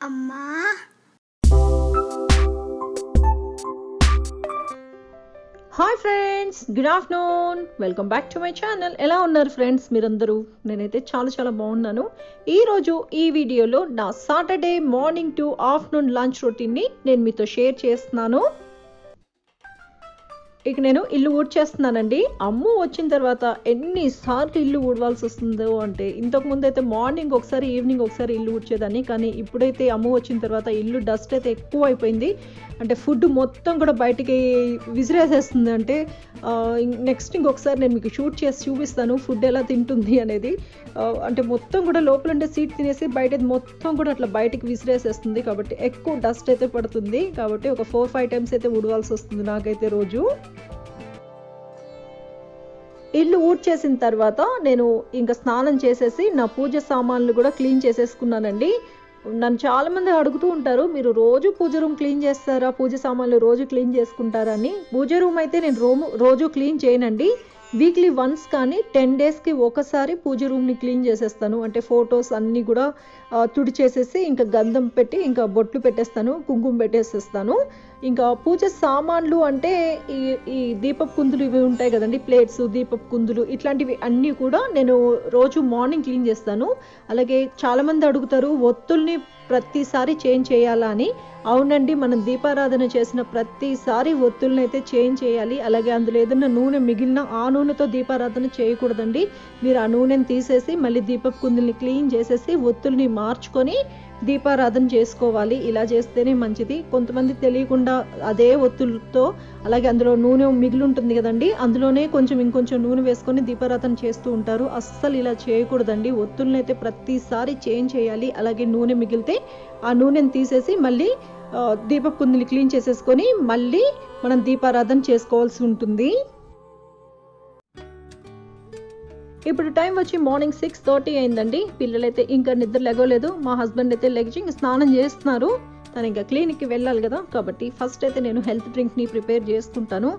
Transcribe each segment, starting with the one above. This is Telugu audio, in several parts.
అమ్మా hi friends, good afternoon. Welcome back to my channel. ఎలా ఉన్నారు ఫ్రెండ్స్ మీరందరూ? నేనైతే చాలా బాగున్నాను. ఈరోజు ఈ వీడియోలో నా Saturday morning to afternoon lunch రొటీన్ని నేను మీతో షేర్ చేస్తున్నాను. ఇక నేను ఇల్లు ఊడ్చేస్తున్నానండి. అమ్ము వచ్చిన తర్వాత ఎన్నిసార్లు ఇల్లు ఊడవాల్సి వస్తుందో అంటే, ఇంతకుముందు అయితే మార్నింగ్ ఒకసారి ఈవినింగ్ ఒకసారి ఇల్లు ఊడ్చేదాన్ని. కానీ ఇప్పుడైతే అమ్ము వచ్చిన తర్వాత ఇల్లు డస్ట్ అయితే ఎక్కువ అయిపోయింది. అంటే ఫుడ్ మొత్తం కూడా బయటికి విసిరేసేస్తుంది. అంటే నెక్స్ట్ ఇంకొకసారి నేను మీకు షూట్ చేసి చూపిస్తాను ఫుడ్ ఎలా తింటుంది అనేది. అంటే మొత్తం కూడా లోపల ఉండే సీట్ తినేసి బయట మొత్తం కూడా అట్లా బయటికి విసిరేసేస్తుంది. కాబట్టి ఎక్కువ డస్ట్ అయితే పడుతుంది. కాబట్టి ఒక 4-5 టైమ్స్ అయితే ఊడవాల్సి వస్తుంది నాకైతే రోజు. ఇల్లు ఊడ్చేసిన తర్వాత నేను ఇంకా స్నానం చేసేసి నా పూజ సామాన్లు కూడా క్లీన్ చేసేసుకున్నానండి. నన్ను చాలామంది అడుగుతూ ఉంటారు, మీరు రోజు పూజ రూమ్ క్లీన్ చేస్తారా, పూజ సామాన్లు రోజు క్లీన్ చేసుకుంటారా అని. పూజ రూమ్ అయితే నేను రోజు క్లీన్ చేయనండి. వీక్లీ వన్స్ కానీ 10 డేస్కి ఒకసారి పూజ రూమ్ని క్లీన్ చేసేస్తాను. అంటే ఫొటోస్ అన్నీ కూడా తుడిచేసేసి ఇంకా గంధం పెట్టి ఇంకా బొట్లు పెట్టేస్తాను, కుంకుమ పెట్టేసేస్తాను. ఇంకా పూజ సామాన్లు అంటే ఈ దీపపు కుందులు ఇవి ఉంటాయి కదండి, ప్లేట్స్, దీపపు కుందులు, ఇట్లాంటివి అన్నీ కూడా నేను రోజు మార్నింగ్ క్లీన్ చేస్తాను. అలాగే చాలామంది అడుగుతారు ఒత్తుల్ని ప్రతిసారి చేంజ్ చేయాలా అని. అవునండి, మనం దీపారాధన చేసిన ప్రతిసారి ఒత్తుల్ని అయితే చేంజ్ చేయాలి. అలాగే అందులో ఏదైనా నూనె మిగిలిన ఆ నూనెతో దీపారాధన చేయకూడదండి. మీరు ఆ నూనెని తీసేసి మళ్ళీ దీపపు కుందుల్ని క్లీన్ చేసేసి ఒత్తుల్ని మార్చుకొని దీపారాధన చేసుకోవాలి. ఇలా చేస్తేనే మంచిది. కొంతమంది తెలియకుండా అదే ఒత్తులతో, అలాగే అందులో నూనె మిగిలి ఉంటుంది కదండి, అందులోనే ఇంకొంచెం నూనె వేసుకొని దీపారాధన చేస్తూ ఉంటారు. అస్సలు ఇలా చేయకూడదండి. ఒత్తుల్ని అయితే ప్రతిసారి చేంజ్ చేయాలి. అలాగే నూనె మిగిలితే ఆ నూనెని తీసేసి మళ్ళీ దీపపు కుందులు క్లీన్ చేసేసుకొని మళ్ళీ మనం దీపారాధన చేసుకోవాల్సి ఉంటుంది. ఇప్పుడు టైం వచ్చి మార్నింగ్ 6:30 అయిందండి. పిల్లలైతే ఇంకా నిద్ర లెగలేదు. మా హస్బెండ్ అయితే లెగిచి ఇంకా స్నానం చేస్తున్నారు. తను ఇంకా క్లినిక్కి వెళ్ళాలి కదా, కాబట్టి ఫస్ట్ అయితే నేను హెల్త్ డ్రింక్ని ప్రిపేర్ చేసుకుంటాను.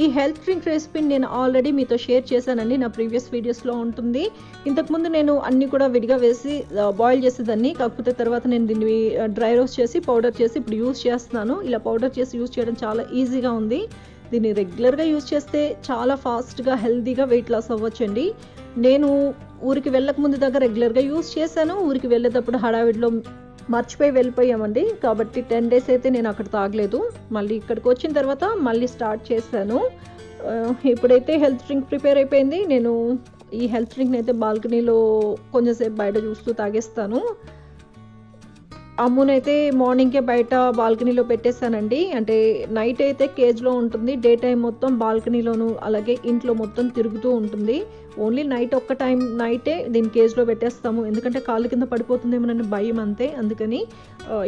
ఈ హెల్త్ డ్రింక్ రెసిపీని నేను ఆల్రెడీ మీతో షేర్ చేశానండి, నా ప్రీవియస్ వీడియోస్లో ఉంటుంది. ఇంతకుముందు నేను అన్నీ కూడా విడిగా వేసి బాయిల్ చేసేదాన్ని. కాకపోతే తర్వాత నేను దీన్ని డ్రై రోస్ట్ చేసి పౌడర్ చేసి ఇప్పుడు యూస్ చేస్తున్నాను. ఇలా పౌడర్ చేసి యూస్ చేయడం చాలా ఈజీగా ఉంది. దీన్ని రెగ్యులర్గా యూస్ చేస్తే చాలా ఫాస్ట్గా హెల్తీగా వెయిట్ లాస్ అవ్వచ్చండి. నేను ఊరికి వెళ్ళక ముందు దగ్గర రెగ్యులర్గా యూస్ చేశాను. ఊరికి వెళ్ళేటప్పుడు హడావిడిలో మర్చిపోయి వెళ్ళిపోయామండి. కాబట్టి 10 డేస్ అయితే నేను అక్కడ తాగలేదు. మళ్ళీ ఇక్కడికి వచ్చిన తర్వాత మళ్ళీ స్టార్ట్ చేశాను. ఇప్పుడైతే హెల్త్ డ్రింక్ ప్రిపేర్ అయిపోయింది. నేను ఈ హెల్త్ డ్రింక్ని అయితే బాల్కనీలో కొంచెంసేపు బయట చూస్తూ తాగేస్తాను. అమ్మునైతే మార్నింగే బయట బాల్కనీలో పెట్టేశానండి. అంటే నైట్ అయితే కేజ్లో ఉంటుంది, డే టైం మొత్తం బాల్కనీలోను అలాగే ఇంట్లో మొత్తం తిరుగుతూ ఉంటుంది. ఓన్లీ నైటే దీన్ని కేజ్లో పెట్టేస్తాము. ఎందుకంటే కాళ్ళ కింద పడిపోతుందేమోనని భయం అంతే. అందుకని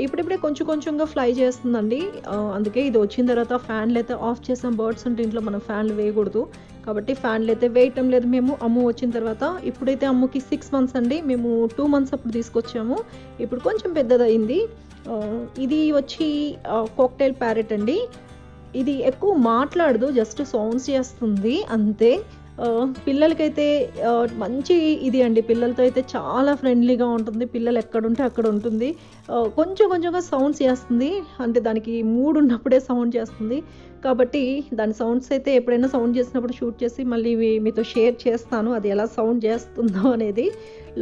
ఇప్పుడిప్పుడే కొంచెంగా ఫ్లై చేస్తుందండి. అందుకే ఇది వచ్చిన తర్వాత ఫ్యాన్లు అయితే ఆఫ్ చేసాం. బర్డ్స్ ఉంటే ఇంట్లో మనం ఫ్యాన్లు వేయకూడదు కాబట్టి ఫ్యాన్లు అయితే వేయటం లేదు మేము. అమ్ము వచ్చిన తర్వాత ఇప్పుడైతే అమ్ముకి 6 మంత్స్ అండి. మేము 2 మంత్స్ అప్పుడు తీసుకొచ్చాము. ఇప్పుడు కొంచెం పెద్దదయింది. ఇది వచ్చి కాక్టైల్ ప్యారెట్ అండి. ఇది ఎక్కువ మాట్లాడదు, జస్ట్ సౌండ్స్ చేస్తుంది అంతే. పిల్లలకైతే మంచి ఇది అండి. పిల్లలతో అయితే చాలా ఫ్రెండ్లీగా ఉంటుంది. పిల్లలు ఎక్కడుంటే అక్కడ ఉంటుంది. కొంచెంగా సౌండ్స్ చేస్తుంది. అంటే దానికి మూడ్ ఉన్నప్పుడే సౌండ్ చేస్తుంది. కాబట్టి దాని సౌండ్స్ అయితే ఎప్పుడైనా సౌండ్ చేసినప్పుడు షూట్ చేసి మళ్ళీ మీతో షేర్ చేస్తాను అది ఎలా సౌండ్ చేస్తుందో అనేది.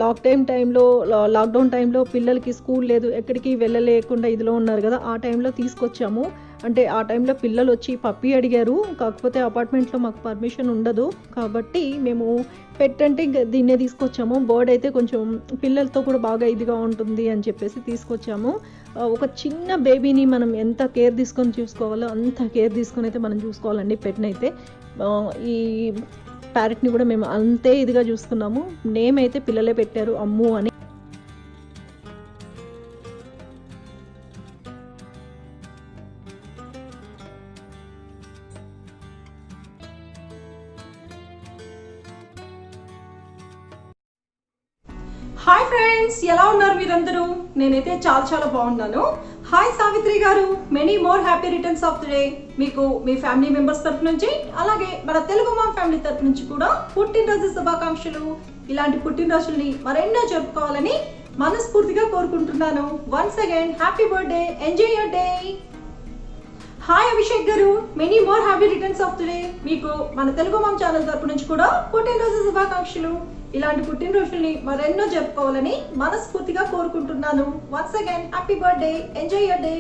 లాక్డౌన్ టైంలో పిల్లలకి స్కూల్ లేదు, ఎక్కడికి వెళ్ళలేకుండా ఇదిలో ఉన్నారు కదా, ఆ టైంలో తీసుకొచ్చాము. అంటే ఆ టైంలో పిల్లలు వచ్చి పప్పి అడిగారు. కాకపోతే అపార్ట్మెంట్లో మాకు పర్మిషన్ ఉండదు కాబట్టి మేము పెట్టంటే ఇంకా దీన్నే తీసుకొచ్చాము. బర్డ్ అయితే కొంచెం పిల్లలతో కూడా బాగా ఇదిగా ఉంటుంది అని చెప్పేసి తీసుకొచ్చాము. ఒక చిన్న బేబీని మనం ఎంత కేర్ తీసుకొని చూసుకోవాలో అంత కేర్ తీసుకొని అయితే మనం చూసుకోవాలండి పెట్నైతే. ఈ ప్యారెట్ని కూడా మేము అంతే ఇదిగా చూసుకున్నాము. నేమ్ అయితే పిల్లలే పెట్టారు, అమ్ము అని. హాయ్ ఫ్రెండ్స్, ఎలా ఉన్నారు మీరందరూ? నేనైతే చాలా బాగున్నాను. హాయ్ సావిత్రి గారు, many more happy returns of the day. మీకు మీ ఫ్యామిలీ మెంబర్స్ తరఫు నుంచి అలాగే మన తెలుగు మామ్ ఫ్యామిలీ తరఫు నుంచి కూడా పుట్టినరోజు శుభాకాంక్షలు. ఇలాంటి పుట్టినరోజుల్ని మరెన్నో జరుపుకోవాలని మనస్ఫూర్తిగా కోరుకుంటున్నాను. Once again happy birthday, enjoy your day. Hi Abhishek garu, many more happy returns of the day. మీకు మన తెలుగు మామ్ ఛానల్ తరపు నుంచి కూడా పుట్టినరోజు శుభాకాంక్షలు. ఇలాంటి పుట్టినరోజుల్ని మరెన్నో జరుపుకోవాలని మనస్ఫూర్తిగా కోరుకుంటున్నాను. Once again happy birthday, enjoy your day.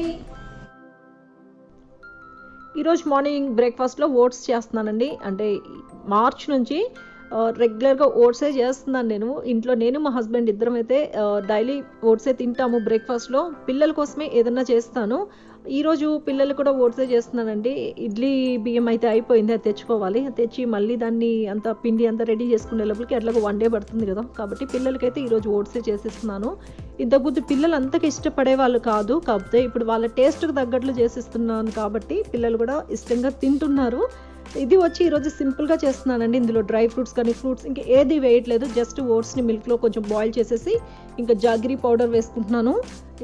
ఈరోజు మార్నింగ్ బ్రేక్ఫాస్ట్లో ఓట్స్ చేస్తున్నానండి. అంటే మార్చ్ నుంచి రెగ్యులర్గా ఓట్సే చేస్తున్నాను నేను ఇంట్లో. నేను మా హస్బెండ్ ఇద్దరం అయితే డైలీ ఓట్సే తింటాము బ్రేక్ఫాస్ట్లో. పిల్లల కోసమే ఏదన్నా చేస్తాను. ఈరోజు పిల్లలు కూడా ఓట్సే చేస్తున్నానండి. ఇడ్లీ బియ్యం అయితే అయిపోయింది, అది తెచ్చుకోవాలి. తెచ్చి మళ్ళీ దాన్ని అంత పిండి అంతా రెడీ చేసుకునే లోపలికి అట్లాగ 1 డే పడుతుంది కదా. కాబట్టి పిల్లలకైతే ఈరోజు ఓట్సే చేసిస్తున్నాను. ఇంతకుముందు పిల్లలు అంతగా ఇష్టపడే వాళ్ళు కాదు, కాకపోతే ఇప్పుడు వాళ్ళ టేస్ట్కి తగ్గట్లు చేసిస్తున్నాను కాబట్టి పిల్లలు కూడా ఇష్టంగా తింటున్నారు. ఇది వచ్చి ఈరోజు సింపుల్గా చేస్తున్నానండి. ఇందులో డ్రై ఫ్రూట్స్ కానీ ఫ్రూట్స్ ఇంకా ఏది వేయట్లేదు. జస్ట్ ఓట్స్ని మిల్క్లో కొంచెం బాయిల్ చేసేసి ఇంకా జాగరీ పౌడర్ వేసుకుంటున్నాను.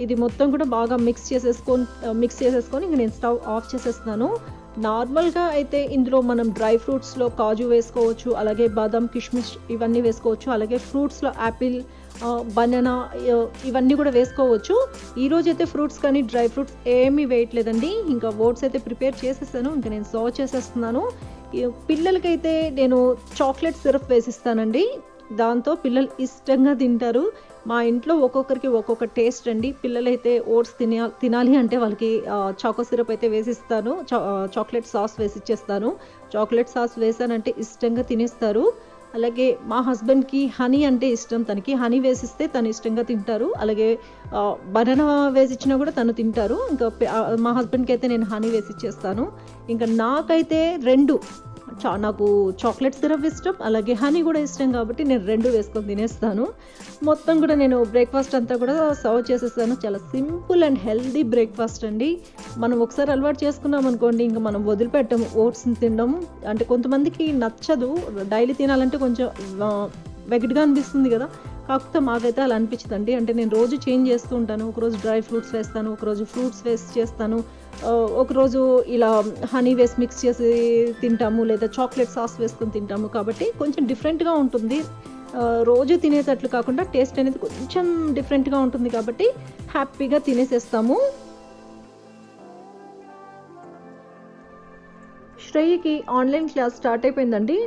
ఇది మొత్తం కూడా బాగా మిక్స్ చేసేసుకొని ఇంక నేను స్టవ్ ఆఫ్ చేసేస్తున్నాను. నార్మల్గా అయితే ఇందులో మనం డ్రై ఫ్రూట్స్లో కాజు వేసుకోవచ్చు, అలాగే బాదం, కిష్మిష్ ఇవన్నీ వేసుకోవచ్చు. అలాగే ఫ్రూట్స్లో యాపిల్, బనానా ఇవన్నీ కూడా వేసుకోవచ్చు. ఈరోజు అయితే ఫ్రూట్స్ కానీ డ్రై ఫ్రూట్స్ ఏమీ వేయట్లేదండి. ఇంకా ఓట్స్ అయితే ప్రిపేర్ చేసేసాను. ఇంకా నేను సర్వ్ చేసేస్తున్నాను. పిల్లలకైతే నేను చాక్లెట్ సిరప్ వేసిస్తానండి. దాంతో పిల్లలు ఇష్టంగా తింటారు. మా ఇంట్లో ఒక్కొక్కరికి ఒక్కొక్క టేస్ట్ అండి. పిల్లలైతే ఓట్స్ తినాలి అంటే వాళ్ళకి చాకో సిరప్ అయితే వేసిస్తాను, చాక్లెట్ సాస్ వేసిచ్చేస్తాను. చాక్లెట్ సాస్ వేసానంటే ఇష్టంగా తినేస్తారు. అలాగే మా హస్బెండ్కి హనీ అంటే ఇష్టం. తనకి హనీ వేసిస్తే తను ఇష్టంగా తింటారు. అలాగే బనానా వేసిచ్చినా కూడా తను తింటారు. ఇంకా మా హస్బెండ్కి అయితే నేను హనీ వేసిచ్చేస్తాను. ఇంకా నాకైతే నాకు చాక్లెట్ సిరప్ ఇష్టం, అలాగే హనీ కూడా ఇష్టం కాబట్టి నేను 2 వేసుకొని తినేస్తాను. మొత్తం కూడా నేను బ్రేక్ఫాస్ట్ అంతా కూడా సర్వ్ చేసేస్తాను. చాలా సింపుల్ అండ్ హెల్దీ బ్రేక్ఫాస్ట్ అండి. మనం ఒకసారి అలవాటు చేసుకున్నాం అనుకోండి, ఇంకా మనం వదిలిపెట్టము ఓట్స్ని తినడం. అంటే కొంతమందికి నచ్చదు, డైలీ తినాలంటే కొంచెం వెగట్గా అనిపిస్తుంది కదా. కాకపోతే మాకైతే అలా అనిపించదండి. అంటే నేను రోజు చేంజ్ చేస్తూ ఉంటాను. ఒకరోజు డ్రై ఫ్రూట్స్ వేస్తాను, ఒకరోజు ఫ్రూట్స్ వేసి చేస్తాను, ఒకరోజు ఇలా హనీ వేసి మిక్స్ చేసి తింటాము, లేదా చాక్లెట్ సాస్ వేసుకొని తింటాము. కాబట్టి కొంచెం డిఫరెంట్గా ఉంటుంది. రోజు తినేటట్లు కాకుండా టేస్ట్ అనేది కొంచెం డిఫరెంట్గా ఉంటుంది కాబట్టి హ్యాపీగా తినేసేస్తాము. శ్రేయకి ఆన్లైన్ క్లాస్ స్టార్ట్ అయిపోయిందండి.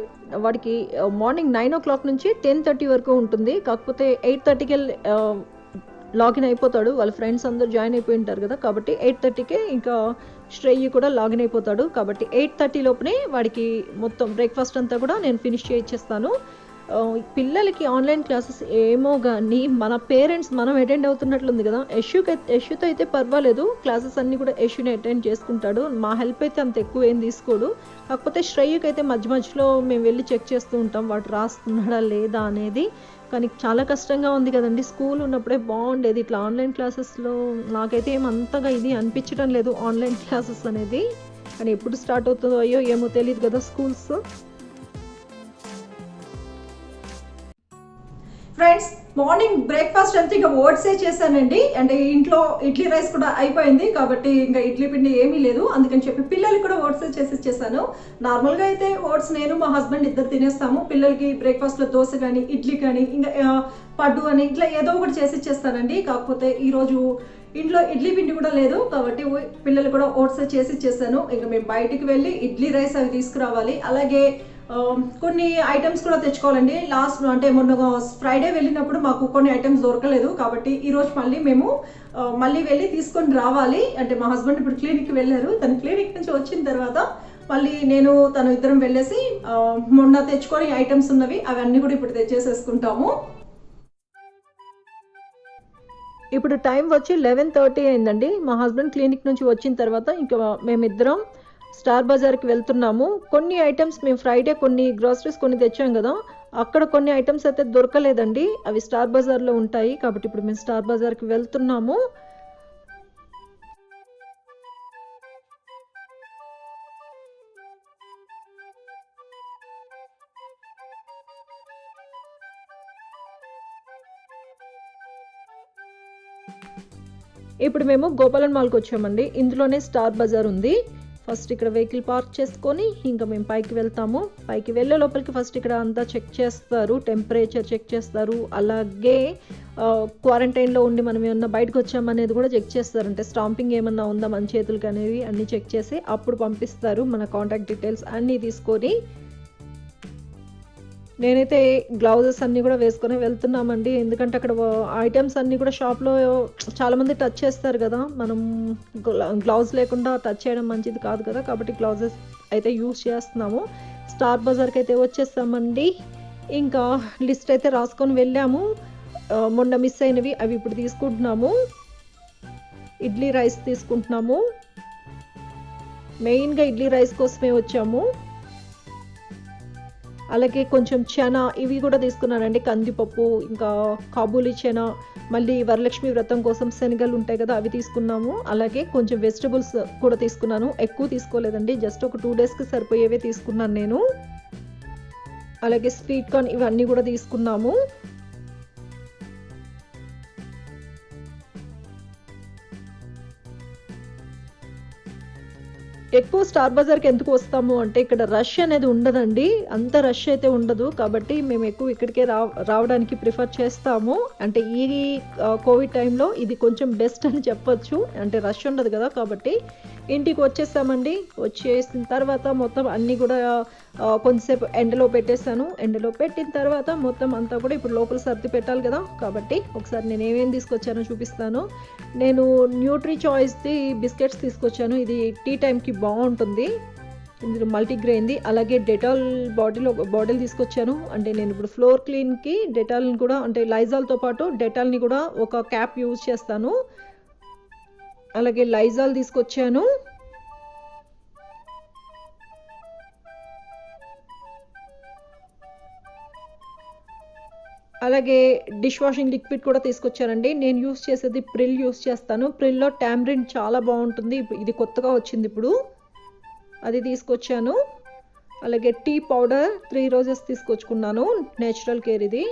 వాడికి మార్నింగ్ 9 o'clock నుంచి 10:30 వరకు ఉంటుంది. కాకపోతే 8:30కే లాగిన్ అయిపోతాడు. వాళ్ళ ఫ్రెండ్స్ అందరూ జాయిన్ అయిపోయి ఉంటారు కదా. కాబట్టి 8:30కే ఇంకా శ్రేయి కూడా లాగిన్ అయిపోతాడు. కాబట్టి 8:30 లోపునే వాడికి మొత్తం బ్రేక్ఫాస్ట్ అంతా కూడా నేను ఫినిష్ చేయించేస్తాను. పిల్లలకి ఆన్లైన్ క్లాసెస్ ఏమో కానీ మన పేరెంట్స్ మనం అటెండ్ అవుతున్నట్లుంది కదా. యశుతో అయితే పర్వాలేదు, క్లాసెస్ అన్నీ కూడా యశుని అటెండ్ చేసుకుంటాడు. మా హెల్ప్ అయితే అంత ఎక్కువ ఏం తీసుకోడు. కాకపోతే శ్రేయకి అయితే మధ్యలో మేము వెళ్ళి చెక్ చేస్తూ ఉంటాం వాడు రాస్తున్నాడా లేదా అనేది. కానీ చాలా కష్టంగా ఉంది కదండి. స్కూల్ ఉన్నప్పుడే బాగుండేది. ఇట్లా ఆన్లైన్ క్లాసెస్లో నాకైతే ఏమంతగా ఇది అనిపించడం లేదు ఆన్లైన్ క్లాసెస్ అనేది. కానీ ఎప్పుడు స్టార్ట్ అవుతుందో అయ్యో ఏమో తెలియదు కదా స్కూల్స్. ఫ్రెండ్స్, మార్నింగ్ బ్రేక్ఫాస్ట్ అంతా ఇంకా ఓట్సే చేశానండి. అంటే ఇంట్లో ఇడ్లీ రైస్ కూడా అయిపోయింది కాబట్టి ఇంకా ఇడ్లీ పిండి ఏమీ లేదు. అందుకని చెప్పి పిల్లలకి కూడా ఓట్సే చేసి ఇచ్చేసాను. నార్మల్గా అయితే ఓట్స్ నేను మా హస్బెండ్ ఇద్దరు తినేస్తాము. పిల్లలకి బ్రేక్ఫాస్ట్లో దోశ కానీ ఇడ్లీ కానీ ఇంకా పడ్డు అని ఇట్లా ఏదో ఒకటి చేసి ఇచ్చేస్తానండి. కాకపోతే ఈరోజు ఇంట్లో ఇడ్లీ పిండి కూడా లేదు కాబట్టి పిల్లలు కూడా ఓట్సే చేసి ఇచ్చేసాను. ఇంకా మేము బయటికి వెళ్ళి ఇడ్లీ రైస్ అవి తీసుకురావాలి. అలాగే కొన్ని ఐటమ్స్ కూడా తెచ్చుకోవాలండి. అంటే మొన్న ఫ్రైడే వెళ్ళినప్పుడు మాకు కొన్ని ఐటమ్స్ దొరకలేదు కాబట్టి ఈరోజు మళ్ళీ వెళ్ళి తీసుకొని రావాలి. అంటే మా హస్బెండ్ ఇప్పుడు క్లినిక్కి వెళ్ళారు. తను క్లినిక్ నుంచి వచ్చిన తర్వాత మళ్ళీ తను ఇద్దరం వెళ్ళేసి మొన్న తెచ్చుకొని ఐటమ్స్ ఉన్నవి అవన్నీ కూడా ఇప్పుడు తెచ్చేసేసుకుంటాము. ఇప్పుడు టైం వచ్చి 11:30 అయిందండి. మా హస్బెండ్ క్లినిక్ నుంచి వచ్చిన తర్వాత ఇంకా మేమిద్దరం స్టార్ బజార్కి వెళ్తున్నాము. కొన్ని ఐటమ్స్ మేము ఫ్రైడే కొన్ని గ్రోసరీస్ కొన్ని తెచ్చాం కదా, అక్కడ కొన్ని ఐటమ్స్ అయితే దొరకలేదండి. అవి స్టార్ బజార్లో ఉంటాయి కాబట్టి ఇప్పుడు మేము స్టార్ బజార్కి వెళ్తున్నాము. ఇప్పుడు మేము గోపాలన్ మాల్కి వచ్చామండి. ఇందులోనే స్టార్ బజార్ ఉంది. ఫస్ట్ ఇక్కడ వెహికల్ పార్క్ చేసుకొని ఇంకా మేము పైకి వెళ్తాము. పైకి వెళ్ళే లోపలికి ఫస్ట్ ఇక్కడ అంతా చెక్ చేస్తారు, టెంపరేచర్ చెక్ చేస్తారు, అలాగే క్వారంటైన్లో ఉండి మనం ఏమన్నా బయటకు వచ్చామనేది కూడా చెక్ చేస్తారు. అంటే స్టాంపింగ్ ఏమన్నా ఉందా మన చేతులకి అనేవి అన్నీ చెక్ చేసి అప్పుడు పంపిస్తారు. మన కాంటాక్ట్ డీటెయిల్స్ అన్నీ తీసుకొని నేనైతే గ్లౌజెస్ అన్నీ కూడా వేసుకొని వెళ్తున్నామండి. ఎందుకంటే అక్కడ ఐటమ్స్ అన్నీ కూడా షాప్లో చాలామంది టచ్ చేస్తారు కదా, మనం గ్లౌజ్ లేకుండా టచ్ చేయడం మంచిది కాదు కదా, కాబట్టి గ్లౌజెస్ అయితే యూజ్ చేస్తున్నాము. స్టార్ బజార్కి అయితే వచ్చేస్తామండి. ఇంకా లిస్ట్ అయితే రాసుకొని వెళ్ళాము. మొన్న మిస్ అయినవి అవి ఇప్పుడు తీసుకుంటున్నాము. ఇడ్లీ రైస్ తీసుకుంటున్నాము. మెయిన్గా ఇడ్లీ రైస్ కోసమే వచ్చాము. అలాగే కొంచెం చనా ఇవి కూడా తీసుకున్నానండి, కందిపప్పు, ఇంకా కాబూలీ చనా, మళ్ళీ వరలక్ష్మి వ్రతం కోసం శనగలు ఉంటాయి కదా అవి తీసుకున్నాము. అలాగే కొంచెం వెజిటబుల్స్ కూడా తీసుకున్నాను, ఎక్కువ తీసుకోలేదండి, జస్ట్ ఒక 2 డేస్కి సరిపోయేవే తీసుకున్నాను నేను. అలాగే స్వీట్ కార్న్ ఇవన్నీ కూడా తీసుకున్నాము. ఎక్కువ స్టార్ బజార్కి ఎందుకు వస్తాము అంటే ఇక్కడ రష్ అనేది ఉండదండి, అంత రష్ అయితే ఉండదు, కాబట్టి మేము ఎక్కువ ఇక్కడికే రావడానికి ప్రిఫర్ చేస్తాము. అంటే ఈ కోవిడ్ టైంలో ఇది కొంచెం బెస్ట్ అని చెప్పొచ్చు, అంటే రష్ ఉండదు కదా. కాబట్టి ఇంటికి వచ్చేసామండి. వచ్చేసిన తర్వాత మొత్తం అన్నీ కూడా కొంచెంసేపు ఎండలో పెట్టేస్తాను. ఎండలో పెట్టిన తర్వాత మొత్తం అంతా కూడా ఇప్పుడు లోపల సర్ది పెట్టాలి కదా, కాబట్టి ఒకసారి నేను ఏమేమి తీసుకొచ్చానో చూపిస్తాను. నేను న్యూట్రీ చాయిస్ది బిస్కెట్స్ తీసుకొచ్చాను. ఇది టీ టైంకి బాగుంటుంది, ఇందులో మల్టీగ్రెయిన్ది. అలాగే డెటాల్ బాటిల్ తీసుకొచ్చాను. అంటే నేను ఇప్పుడు ఫ్లోర్ క్లీన్కి డెటాల్ని కూడా, అంటే లైజాల్తో పాటు డెటాల్ని కూడా ఒక క్యాప్ యూజ్ చేస్తాను. అలాగే లైజాల్ తీసుకొచ్చాను. అలాగే డిష్ వాషింగ్ లిక్విడ్ కూడా తీసుకొచ్చానండి. నేను యూస్ చేసేది ప్రిల్ యూస్ చేస్తాను. ప్రిల్లో టామరిన్ చాలా బాగుంటుంది, ఇది కొత్తగా వచ్చింది ఇప్పుడు, అది తీసుకొచ్చాను. అలాగే టీ పౌడర్ 3 రోజెస్ తీసుకొచ్చుకున్నాను, నేచురల్ కేర్ ఇది.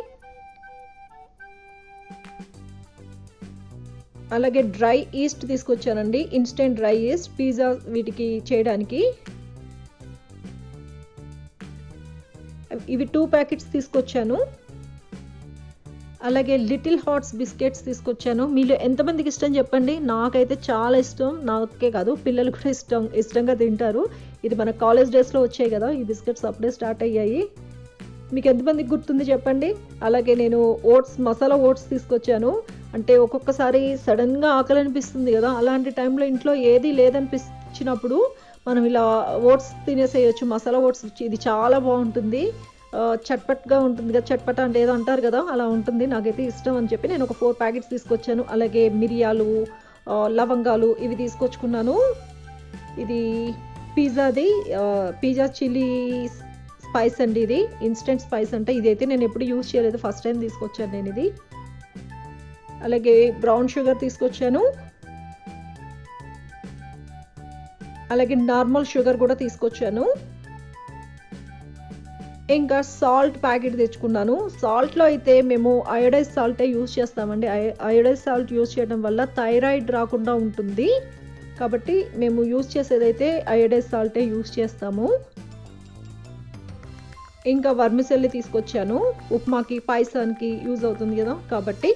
అలాగే డ్రై ఈస్ట్ తీసుకొచ్చానండి, ఇన్స్టెంట్ డ్రై ఈస్ట్, పిజ్జా వీటికి చేయడానికి. ఇవి 2 ప్యాకెట్స్ తీసుకొచ్చాను. అలాగే లిటిల్ హార్ట్స్ బిస్కెట్స్ తీసుకొచ్చాను. మీలో ఎంతమందికి ఇష్టం చెప్పండి, నాకైతే చాలా ఇష్టం, నాకే కాదు పిల్లలు కూడా ఇష్టంగా తింటారు. ఇది మన కాలేజ్ డేస్లో వచ్చాయి కదా ఈ బిస్కెట్స్, అప్పుడే స్టార్ట్ అయ్యాయి. మీకు ఎంతమందికి గుర్తుంది చెప్పండి. అలాగే నేను మసాలా ఓట్స్ తీసుకొచ్చాను. అంటే ఒక్కొక్కసారి సడన్గా ఆకలి అనిపిస్తుంది కదా, అలాంటి టైంలో ఇంట్లో ఏది లేదనిపించినప్పుడు మనం ఇలా ఓట్స్ తినేసేయచ్చు, మసాలా ఓట్స్. ఇది చాలా బాగుంటుంది, చట్పట్గా ఉంటుంది కదా, చట్పట అంటే ఏదో అంటారు కదా, అలా ఉంటుంది. నాకైతే ఇష్టం అని చెప్పి నేను ఒక 4 ప్యాకెట్స్ తీసుకొచ్చాను. అలాగే మిరియాలు, లవంగాలు ఇవి తీసుకొచ్చుకున్నాను. ఇది పిజ్జా చిల్లీ స్పైస్ అండి, ఇది ఇన్స్టెంట్ స్పైస్ అంటే. ఇదైతే నేను ఎప్పుడు యూజ్ చేయలేదు, ఫస్ట్ టైం తీసుకొచ్చాను నేను ఇది. అలాగే బ్రౌన్ షుగర్ తీసుకొచ్చాను. అలాగే నార్మల్ షుగర్ కూడా తీసుకొచ్చాను. ఇంకా సాల్ట్ ప్యాకెట్ తెచ్చుకున్నాను. సాల్ట్లో అయితే మేము అయోడైజ్ సాల్టే యూజ్ చేస్తామండి. అయోడైజ్ సాల్ట్ యూజ్ చేయడం వల్ల థైరాయిడ్ రాకుండా ఉంటుంది, కాబట్టి మేము యూజ్ చేసేదైతే అయోడైజ్ సాల్టే యూజ్ చేస్తాము. ఇంకా వర్మిసెల్లి తీసుకొచ్చాను, ఉప్మాకి పాయసానికి యూజ్ అవుతుంది కదా కాబట్టి.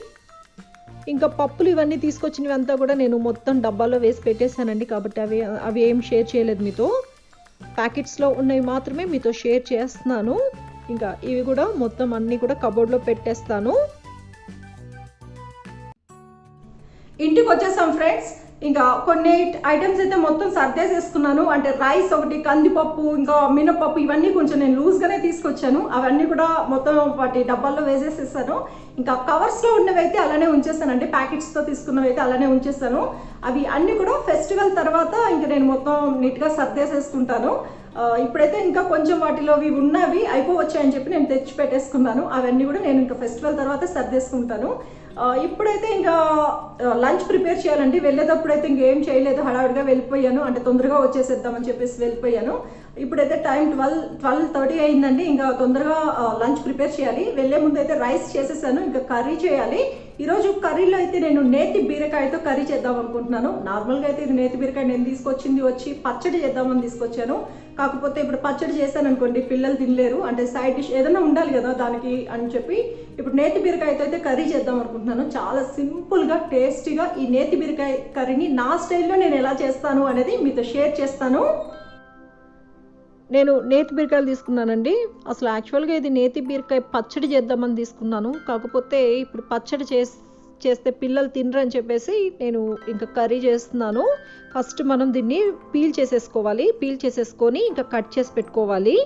ఇంకా పప్పులు ఇవన్నీ తీసుకొచ్చినవి అంతా కూడా నేను మొత్తం డబ్బాలో వేసి పెట్టేశానండి, కాబట్టి అవి ఏం షేర్ చేయలేదు మీతో. ప్యాకెట్స్లో ఉన్నవి మాత్రమే మీతో షేర్ చేస్తున్నాను. ఇంకా ఇవి కూడా మొత్తం అన్నీ కూడా కబోర్డ్లో పెట్టేస్తాను. ఇంటికి వచ్చేసాం ఫ్రెండ్స్. ఇంకా కొన్ని ఐటమ్స్ అయితే మొత్తం సర్దేసేసుకున్నాను. అంటే రైస్ ఒకటి, కందిపప్పు, ఇంకా మినపప్పు ఇవన్నీ కొంచెం నేను లూజ్గానే తీసుకొచ్చాను. అవన్నీ కూడా మొత్తం వాటి డబ్బాల్లో వేసేసేసాను. ఇంకా కవర్స్లో ఉన్నవి అయితే అలానే ఉంచేస్తాను, అంటే ప్యాకెట్స్తో తీసుకున్నవి అయితే అలానే ఉంచేస్తాను. అవి అన్నీ కూడా ఫెస్టివల్ తర్వాత ఇంకా నేను మొత్తం నీట్గా సర్దేసేసుకుంటాను. ఇప్పుడైతే ఇంకా కొంచెం వాటిలో ఇవి ఉన్నవి అయిపోవచ్చాయని చెప్పి నేను తెచ్చి పెట్టేసుకున్నాను. అవన్నీ కూడా నేను ఇంకా ఫెస్టివల్ తర్వాత సర్దేసుకుంటాను. ఇప్పుడైతే ఇంకా లంచ్ ప్రిపేర్ చేయాలండి. వెళ్ళేటప్పుడు అయితే ఇంకేం చేయలేదు, హడావిడిగా వెళ్ళిపోయాను, అంటే తొందరగా వచ్చేసేద్దామని చెప్పేసి వెళ్ళిపోయాను. ఇప్పుడైతే టైం 12:30 అయిందండి. ఇంకా తొందరగా లంచ్ ప్రిపేర్ చేయాలి. వెళ్ళే ముందు అయితే రైస్ చేసేసాను, ఇంకా కర్రీ చేయాలి. ఈరోజు కర్రీలో అయితే నేను నేతి బీరకాయతో కర్రీ చేద్దాం అనుకుంటున్నాను. నార్మల్గా అయితే ఇది నేతి బీరకాయ నేను వచ్చి పచ్చడి చేద్దామని తీసుకొచ్చాను. కాకపోతే ఇప్పుడు పచ్చడి చేశాను అనుకోండి, పిల్లలు తినలేరు, అంటే సైడ్ డిష్ ఏదైనా ఉండాలి కదా దానికి అని చెప్పి ఇప్పుడు నేతి బీరకాయతో అయితే కర్రీ చేద్దాం అనుకుంటున్నాను. చాలా సింపుల్గా టేస్టీగా ఈ నేతి బీరకాయ కర్రీని నా స్టైల్లో నేను ఎలా చేస్తాను అనేది మీతో షేర్ చేస్తాను. నేను నేతి బీరకాయలు తీసుకున్నానండి. అసలు యాక్చువల్గా ఇది నేతి బీరకాయ పచ్చడి చేద్దామని తీసుకున్నాను. కాకపోతే ఇప్పుడు పచ్చడి చేస్తే పిల్లలు తినరని చెప్పేసి నేను ఇంకా కర్రీ చేస్తున్నాను. ఫస్ట్ మనం దీన్ని పీల్ చేసేసుకోవాలి. పీల్ చేసేసుకొని ఇంకా కట్ చేసి పెట్టుకోవాలి.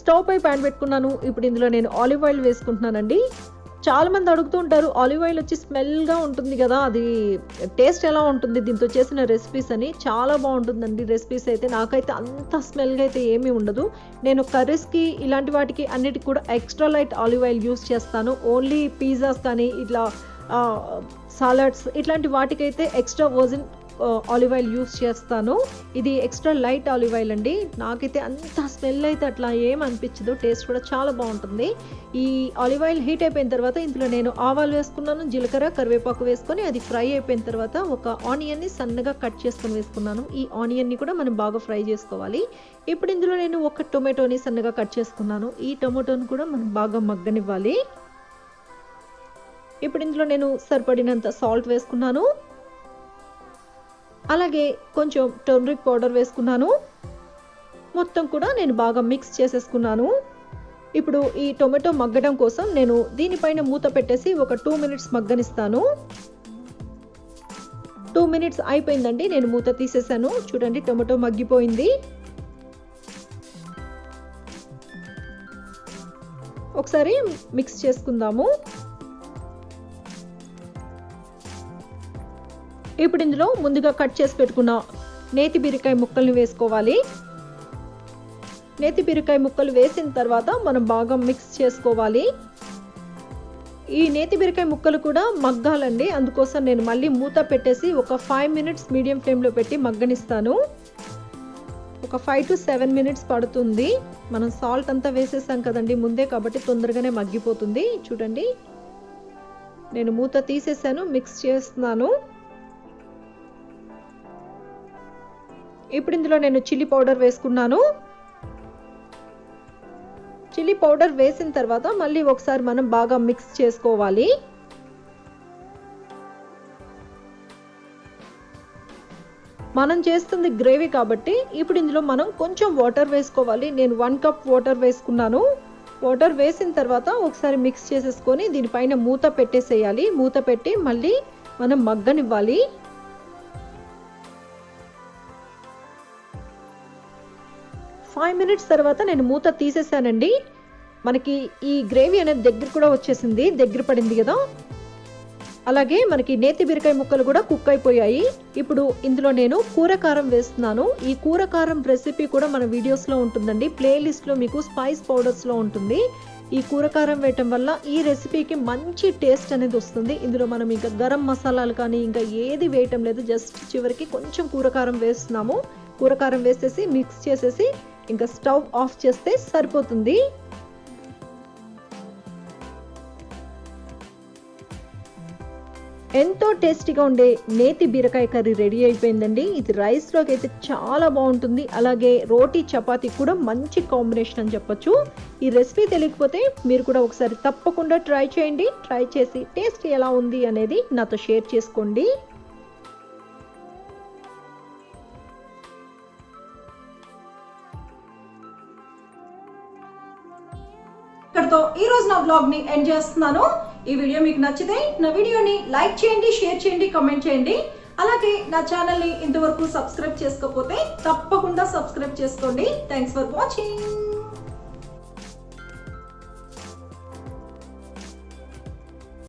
స్టవ్ పై ప్యాన్ పెట్టుకున్నాను. ఇప్పుడు ఇందులో నేను ఆలివ్ ఆయిల్ వేసుకుంటున్నానండి. చాలా మంది అడుగుతూ ఉంటారు, ఆలివ్ ఆయిల్ వచ్చి స్మెల్గా ఉంటుంది కదా, అది టేస్ట్ ఎలా ఉంటుంది దీంతో చేసిన రెసిపీస్ అని. చాలా బాగుంటుందండి రెసిపీస్ అయితే. నాకైతే అంత స్మెల్గా అయితే ఏమీ ఉండదు. నేను కర్రీస్కి ఇలాంటి వాటికి అన్నిటికి కూడా extra light olive oil use చేస్తాను. ఓన్లీ పిజ్జాస్ కానీ ఇట్లా సాలడ్స్ ఇట్లాంటి వాటికైతే extra virgin olive oil use చేస్తాను. ఇది ఎక్స్ట్రా లైట్ ఆలివ్ ఆయిల్ అండి. నాకైతే అంత స్మెల్ అయితే అట్లా ఏం అనిపించదు, టేస్ట్ కూడా చాలా బాగుంటుంది. ఈ ఆలివ్ ఆయిల్ హీట్ అయిపోయిన తర్వాత ఇందులో నేను ఆవాలు వేసుకున్నాను, జీలకర్ర, కరివేపాకు వేసుకొని అది ఫ్రై అయిపోయిన తర్వాత ఒక ఆనియన్ని సన్నగా కట్ చేసుకొని వేసుకున్నాను. ఈ ఆనియన్ని కూడా మనం బాగా ఫ్రై చేసుకోవాలి. ఇప్పుడు ఇందులో నేను ఒక టొమాటోని సన్నగా కట్ చేసుకున్నాను. ఈ టొమాటోని కూడా మనం బాగా మగ్గనివ్వాలి. ఇప్పుడు ఇందులో నేను సరిపడినంత సాల్ట్ వేసుకున్నాను. అలాగే కొంచెం టర్మరిక్ పౌడర్ వేసుకున్నాను. మొత్తం కూడా నేను బాగా మిక్స్ చేసేసుకున్నాను. ఇప్పుడు ఈ టొమాటో మగ్గడం కోసం నేను దీనిపైన మూత పెట్టేసి ఒక 2 మినిట్స్ మగ్గనిస్తాను. 2 మినిట్స్ అయిపోయిందండి. నేను మూత తీసేసాను. చూడండి, టొమాటో మగ్గిపోయింది. ఒకసారి మిక్స్ చేసుకుందాము. ఇప్పుడు ఇందులో ముందుగా కట్ చేసి పెట్టుకున్న నేతి బీరకాయ ముక్కల్ని వేసుకోవాలి. నేతి బీరకాయ ముక్కలు వేసిన తర్వాత మనం బాగా మిక్స్ చేసుకోవాలి. ఈ నేతి బీరకాయ ముక్కలు కూడా మగ్గాలండి. అందుకోసం నేను మళ్ళీ మూత పెట్టేసి ఒక 5 మినిట్స్ మీడియం ఫ్లేమ్లో పెట్టి మగ్గనిస్తాను. ఒక 5 to 7 మినిట్స్ పడుతుంది. మనం సాల్ట్ అంతా వేసేసాం కదండి ముందే, కాబట్టి తొందరగానే మగ్గిపోతుంది. చూడండి, నేను మూత తీసేసాను, మిక్స్ చేస్తున్నాను. ఇప్పుడు ఇందులో నేను చిల్లీ పౌడర్ వేసుకున్నాను. చిల్లీ పౌడర్ వేసిన తర్వాత మళ్ళీ ఒకసారి మనం బాగా మిక్స్ చేసుకోవాలి. మనం చేస్తుంది గ్రేవీ కాబట్టి ఇప్పుడు ఇందులో మనం కొంచెం వాటర్ వేసుకోవాలి. నేను 1 కప్ వాటర్ వేసుకున్నాను. వాటర్ వేసిన తర్వాత ఒకసారి మిక్స్ చేసేసుకొని దీనిపైన మూత పెట్టేసేయాలి. మూత పెట్టి మళ్ళీ మనం మగ్గనివ్వాలి. ఫైవ్ మినిట్స్ తర్వాత నేను మూత తీసేసానండి. మనకి ఈ గ్రేవీ అనేది దగ్గర కూడా వచ్చేసింది, దగ్గర పడింది కదా. అలాగే మనకి నేతి బీరకాయ ముక్కలు కూడా కుక్ అయిపోయాయి. ఇప్పుడు ఇందులో నేను కూరకారం వేస్తున్నాను. ఈ కూరకారం రెసిపీ కూడా మన వీడియోస్లో ఉంటుందండి. ప్లేలిస్ట్లో మీకు స్పైస్ పౌడర్స్లో ఉంటుంది. ఈ కూరకారం వేయటం వల్ల ఈ రెసిపీకి మంచి టేస్ట్ అనేది వస్తుంది. ఇందులో మనం ఇంకా గరం మసాలాలు కానీ ఇంకా ఏది వేయటం లేదు, జస్ట్ చివరికి కొంచెం కూరకారం వేస్తున్నాము. కూరకారం వేసేసి మిక్స్ చేసేసి ఇంకా స్టవ్ ఆఫ్ చేస్తే సరిపోతుంది. ఎంతో టేస్టీగా ఉండే నేతి బీరకాయ కర్రీ రెడీ అయిపోయిందండి. ఇది రైస్లోకి అయితే చాలా బాగుంటుంది. అలాగే రోటీ చపాతీ కూడా మంచి కాంబినేషన్ అని చెప్పొచ్చు. ఈ రెసిపీ తెలియకపోతే మీరు కూడా ఒకసారి తప్పకుండా ట్రై చేయండి. ట్రై చేసి టేస్ట్ ఎలా ఉంది అనేది నాతో షేర్ చేసుకోండి. ఇక్కడతో ఈ రోజు నా వ్లాగ్ ని ఎండ్ చేస్తున్నాను. ఈ వీడియో మీకు నచ్చితే నా వీడియోని లైక్ చేయండి, షేర్ చేయండి, కామెంట్ చేయండి. అలాగే నా ఛానల్ ని ఇంతవరకు సబ్స్క్రైబ్ చేసుకోకపోతే తప్పకుండా సబ్స్క్రైబ్ చేసుకోండి. Thanks for watching.